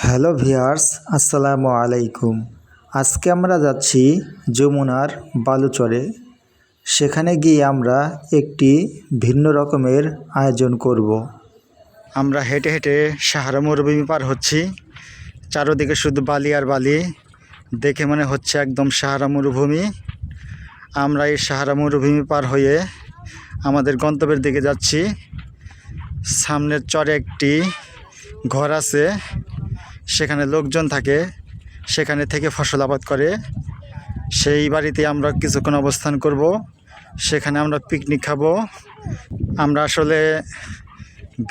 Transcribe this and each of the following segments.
Hello viewers, আসসালামু আলাইকুম। আজকে আমরা যাচ্ছি যমুনার বালুচরে। সেখানে গিয়ে আমরা একটি ভিন্ন রকমের আয়োজন করব। আমরা হেঁটে হেঁটে সাহারা মরুভূমি পার হচ্ছি। চারদিকে শুধু বালি আর বালি, দেখে মনে হচ্ছে একদম সাহারা মরুভূমি। আমরা এই সাহারা মরুভূমি পার হয়ে আমাদের গন্তব্যের দিকে যাচ্ছি। সামনের চরে একটি ঘর আছে, সেখানে লোকজন থাকে, সেখানে থেকে ফসল আবাদ করে। সেই বাড়িতে আমরা কিছুক্ষণ অবস্থান করব, সেখানে আমরা পিকনিক খাবো। আমরা আসলে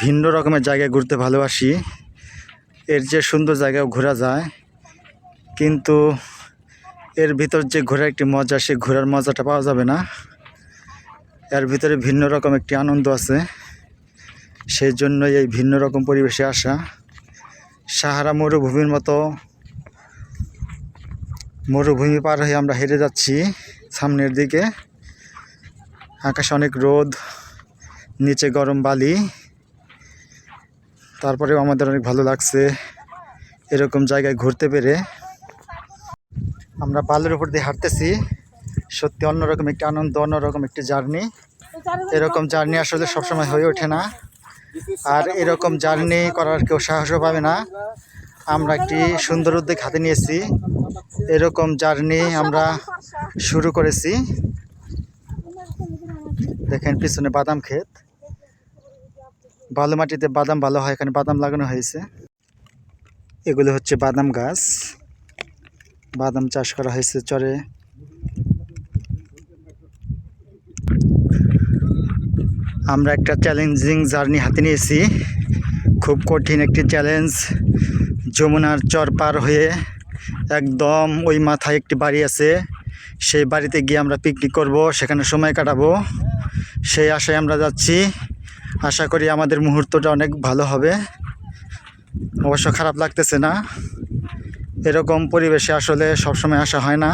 ভিন্ন রকমের জায়গায় ঘুরতে ভালোবাসি। এর যে সুন্দর জায়গাও ঘোরা যায়, কিন্তু এর ভিতর যে ঘোরার একটি মজা, সে ঘোরার মজাটা পাওয়া যাবে না। এর ভিতরে ভিন্ন রকম একটি আনন্দ আছে, সেই জন্য এই ভিন্ন রকম পরিবেশে আসা। সাহারা মরুভূমির মতো মরুভূমি পার হয়ে আমরা হেঁটে যাচ্ছি সামনের দিকে। আকাশে অনেক রোদ, নিচে গরম বালি, তারপরেও আমাদের অনেক ভালো লাগছে এরকম জায়গায় ঘুরতে পেরে। আমরা বালুর উপর দিয়ে হাঁটতেছি, সত্যি অন্যরকম একটি আনন্দ, অন্যরকম একটি জার্নি। এরকম জার্নি আসলে সবসময় হয়ে ওঠে না, আর এরকম জার্নি করার কেউ সাহসও পাবে না। আমরা একটি সুন্দর উদ্যোগ হাতে নিয়েছি, এরকম জার্নি আমরা শুরু করেছি। দেখেন পিছনে বাদাম ক্ষেত, বালু মাটিতে বাদাম ভালো হয়, এখানে বাদাম লাগানো হয়েছে। এগুলো হচ্ছে বাদাম গাছ, বাদাম চাষ করা হয়েছে চরে। আমরা একটা চ্যালেঞ্জিং জার্নি হাতে নিয়েছি, খুব কঠিন একটি চ্যালেঞ্জ। যমুনার চর পার হয়ে একদম ওই মাথায় একটি বাড়ি আছে, সেই বাড়িতে গিয়ে আমরা পিকনিক করব, সেখানে সময় কাটাবো। সেই আশায় আমরা যাচ্ছি। আশা করি আমাদের মুহূর্তটা অনেক ভালো হবে। অবশ্য খারাপ লাগতেছে না, এরকম পরিবেশে আসলে সবসময় আসা হয় না।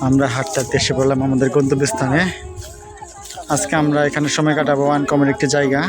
আমরা হাঁটতে হাঁটতে এসে পড়লাম আমাদের গন্তব্যস্থানে। আজকে আমরা এখানে সময় কাটাবো, আনকমন একটি জায়গা।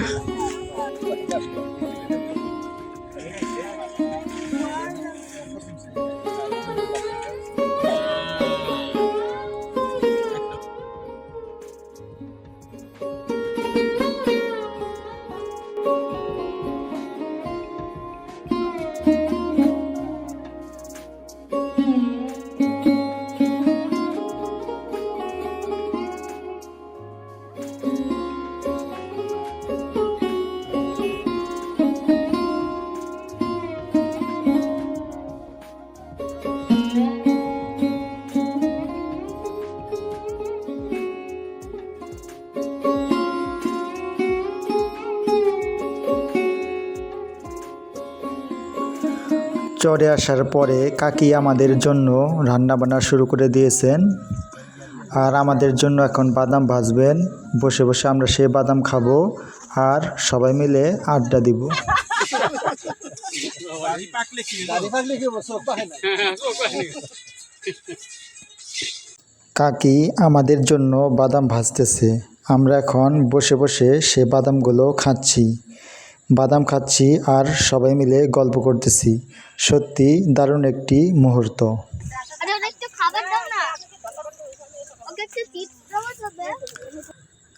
চরে আসার পরে কাকি আমাদের জন্য রান্না বান্না শুরু করে দিয়েছেন, আর আমাদের জন্য এখন বাদাম ভাজবেন। বসে বসে আমরা সেই বাদাম খাবো আর সবাই মিলে আড্ডা দিব। কাকি আমাদের জন্য বাদাম ভাজতেছে, আমরা এখন বসে বসে সে বাদামগুলো খাচ্ছি। বাদাম খাচ্ছি আর সবাই মিলে গল্প করতেছি। সত্যি দারুণ একটি মুহূর্ত।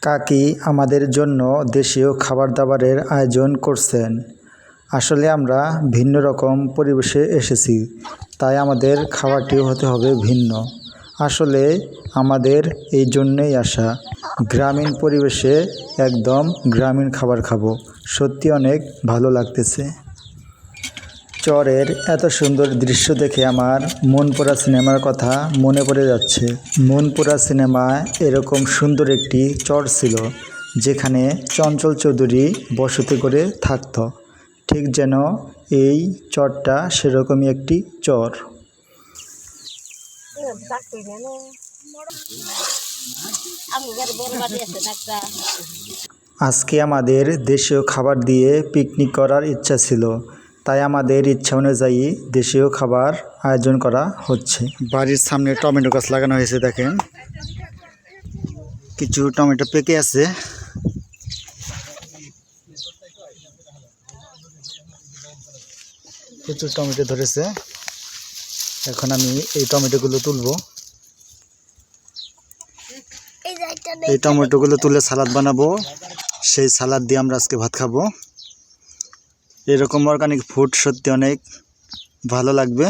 কাকি আমাদের জন্য দেশীয় খাবার দাবারের আয়োজন করছেন। আসলে আমরা ভিন্ন রকম পরিবেশে এসেছি, তাই আমাদের খাবারটিও হতে হবে ভিন্ন। আসলে আমাদের এই জন্যেই আসা, গ্রামীণ পরিবেশে একদম গ্রামীণ খাবার খাবো। সত্যি অনেক ভালো লাগতেছে। চরের এত সুন্দর দৃশ্য দেখে আমার মনপুরা সিনেমার কথা মনে পড়ে যাচ্ছে। মনপুরা সিনেমায় এরকম সুন্দর একটি চর ছিল, যেখানে চঞ্চল চৌধুরী বসতি করে থাকত। ঠিক যেন এই চরটা সেরকমই একটি চর। আজকে আমাদের দেশীয় খাবার দিয়ে পিকনিক করার ইচ্ছা ছিল, তাই আমাদের ইচ্ছা অনুযায়ী দেশীয় খাবার আয়োজন করা হচ্ছে। বাড়ির সামনে টমেটো গাছ লাগানো হয়েছে, দেখেন কিছু টমেটো পেকে আছে। প্রচুর টমেটো ধরেছে। এখন আমি এই টমেটোগুলো তুলবো। এই টমেটোগুলো তুলে সালাদ বানাবো, সেই সালাদ দিয়ে আমরা আজকে ভাত খাবো। এরকম অর্গানিক ফুড সত্যি অনেক ভালো লাগবে।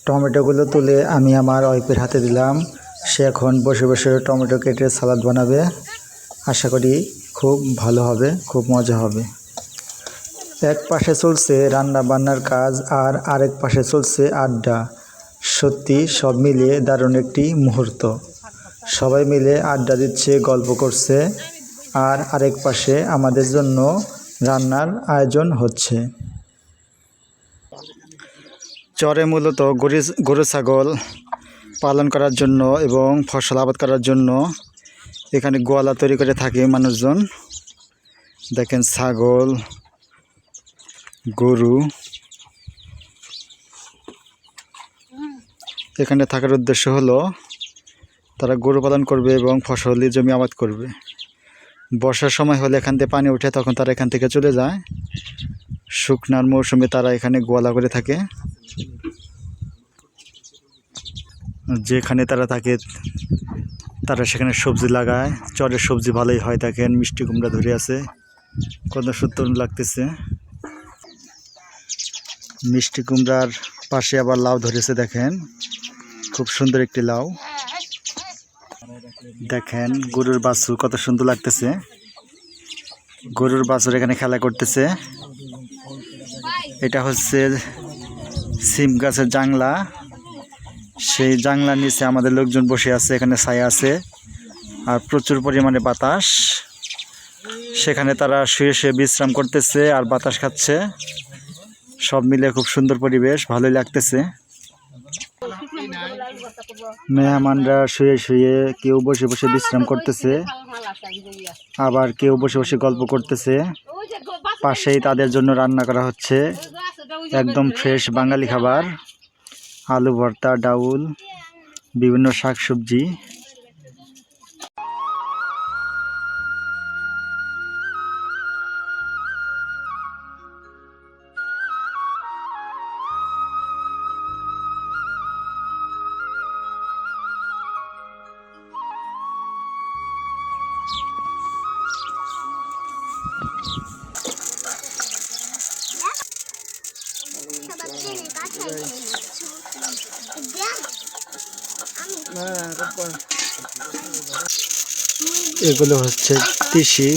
টমেটোগুলো তুলে আমি আমার ওয়াইফের হাতে দিলাম। সে এখন বসে বসে টমেটো কেটে সালাদ বানাবে। আশা করি খুব ভালো হবে, খুব মজা হবে। এক পাশে চলছে রান্না বান্নার কাজ আর আরেক পাশে চলছে আড্ডা। সত্যি সব মিলিয়ে দারুণ একটি মুহূর্ত। সবাই মিলে আড্ডা দিচ্ছে, গল্প করছে, আর আরেক পাশে আমাদের জন্য রান্নার আয়োজন হচ্ছে। চরে মূলত গরু ছাগল পালন করার জন্য এবং ফসল আবাদ করার জন্য এখানে গোয়ালা তৈরি করে থাকে মানুষজন। দেখেন ছাগল, গরু এখানে থাকার উদ্দেশ্য হলো তারা গরু পালন করবে এবং ফসলি জমি আবাদ করবে। বর্ষার সময় হলে এখান থেকে পানি ওঠে, তখন তারা এখান থেকে চলে যায়। শুকনার মৌসুমে তারা এখানে গোয়ালা করে থাকে। যেখানে তারা থাকে তারা সেখানে সবজি লাগায়। চরের সবজি ভালোই হয়। দেখেন মিষ্টি কুমড়া ধরে আছে, কত সুন্দর লাগতেছে। মিষ্টি কুমড়ার পাশে আবার লাউ ধরেছে, দেখেন খুব সুন্দর একটি লাউ। দেখেন গরুর বাছুর কত সুন্দর লাগতেছে। গরুর বাছুর এখানে খেলা করতেছে। এটা হচ্ছে সিম গাছের জাংলা। সেই জাংলার নিচে আমাদের লোকজন বসে আছে। এখানে ছায়া আছে আর প্রচুর পরিমাণে বাতাস। সেখানে তারা শুয়ে শুয়ে বিশ্রাম করতেছে আর বাতাস খাচ্ছে। সব মিলে খুব সুন্দর পরিবেশ, ভালোই লাগতেছে। মেহমানরা শুয়ে শুয়ে কেউ বসে বসে বিশ্রাম করতেছে, আবার কেউ বসে বসে গল্প করতেছে। পাশেই তাদের জন্য রান্না করা হচ্ছে একদম ফ্রেশ বাঙালি খাবার। আলু ভর্তা, ডাউল, বিভিন্ন শাকসবজি। এগুলো হচ্ছে তিসি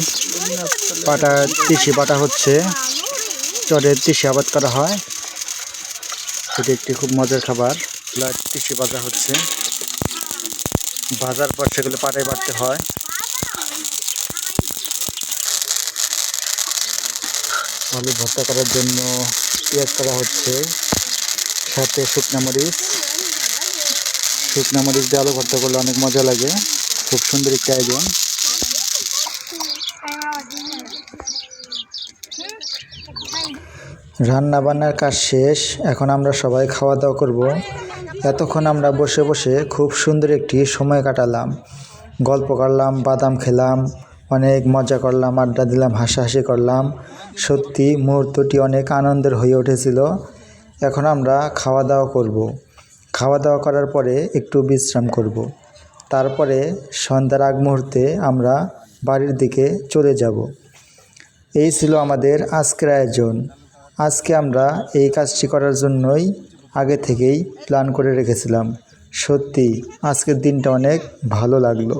বাটা হচ্ছে। চরে তিসি আবাদ করা হয়। এটি একটি খুব মজার খাবার। তিসি ভাজা হচ্ছে। ভাজার পর সেগুলো পাটায় বাটতে হয়। আলু ভর্তা করার জন্য পেঁয়াজ করা হচ্ছে, সাথে শুকনা মরিচ দিয়ে আলু ভর্তা করলে অনেক মজা লাগে। খুব সুন্দর একটি আয়োজন। রান্না বান্নার কাজ শেষ, এখন আমরা সবাই খাওয়া দাওয়া করব। এতক্ষণ আমরা বসে বসে খুব সুন্দর একটি সময় কাটালাম, গল্প করলাম, বাদাম খেলাম, অনেক মজা করলাম, আড্ডা দিলাম, হাসাহাসি করলাম। সত্যি মুহূর্তটি অনেক আনন্দের হয়ে উঠেছিল। এখন আমরা খাওয়া দাওয়া করব। খাওয়া দাওয়া করার পরে একটু বিশ্রাম করব। তারপরে সন্ধ্যার আগ মুহূর্তে আমরা বাড়ির দিকে চলে যাব। এই ছিল আমাদের আজকের আয়োজন। আজকে আমরা এই কাজটি করার জন্যই আগে থেকেই প্ল্যান করে রেখেছিলাম। সত্যি আজকের দিনটা অনেক ভালো লাগলো।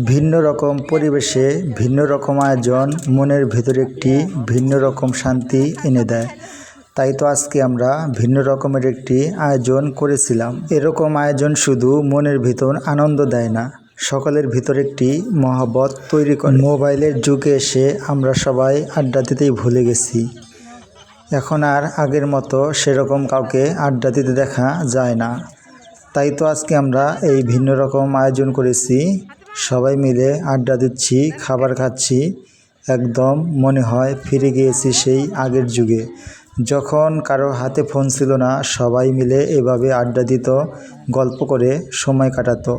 ভিন্ন রকম পরিবেশে ভিন্ন রকম আয়োজন মনের ভিতরে একটি ভিন্ন রকম শান্তি এনে দেয়। তাই তো আজকে আমরা ভিন্ন রকমের একটি আয়োজন করেছিলাম। এরকম আয়োজন শুধু মনের ভিতর আনন্দ দেয় না, সকলের ভিতর একটি মহব্বত তৈরি করে। মোবাইলের যুগে এসে আমরা সবাই আড্ডা দিতেই ভুলে গেছি। এখন আর আগের মতো সেরকম কাউকে আড্ডা দিতে দেখা যায় না। তাই তো আজকে আমরা এই ভিন্ন রকম আয়োজন করেছি। সবাই মিলে আড্ডা দিচ্ছি, খাবার খাচ্ছি। একদম মনে হয় ফিরে গিয়েছি সেই আগের যুগে, যখন কারো হাতে ফোন ছিল না, সবাই মিলে এভাবে আড্ডা দিত, গল্প করে সময় কাটাতো।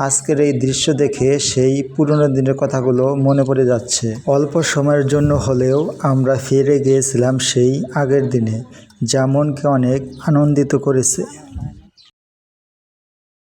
আজকের এই দৃশ্য দেখে সেই পুরনো দিনের কথাগুলো মনে পড়ে যাচ্ছে। অল্প সময়ের জন্য হলেও আমরা ফিরে গিয়েছিলাম সেই আগের দিনে, যা মনকে অনেক আনন্দিত করেছে।